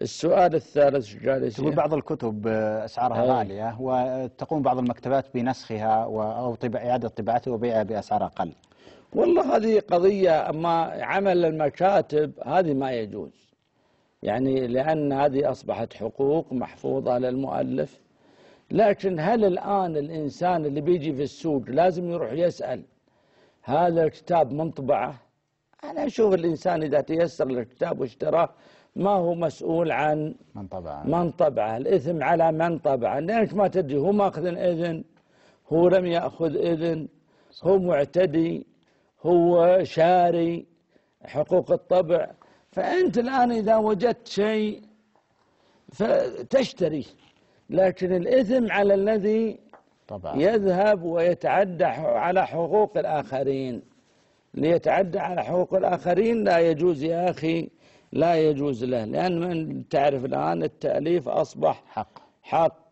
السؤال الثالث جالس تقول بعض الكتب أسعارها غالية، وتقوم بعض المكتبات بنسخها أو إعادة طباعتها وبيعها بأسعار أقل. والله هذه قضية، أما عمل المكاتب هذه ما يجوز، يعني لأن هذه أصبحت حقوق محفوظة للمؤلف. لكن هل الآن الإنسان اللي بيجي في السوق لازم يروح يسأل هذا الكتاب من طبعه؟ أنا أشوف الإنسان إذا تيسر الكتاب واشتراه ما هو مسؤول عن من طبعه. الإثم على من طبعه، لأنك ما تدري هو ماخذ إذن، هو لم يأخذ إذن، هو معتدي، هو شاري حقوق الطبع. فأنت الآن إذا وجدت شيء فتشتريه، لكن الإثم على الذي يذهب ويتعدى على حقوق الآخرين. ليتعدى على حقوق الآخرين لا يجوز يا أخي، لا يجوز له، لأن من تعرف الآن التأليف أصبح حق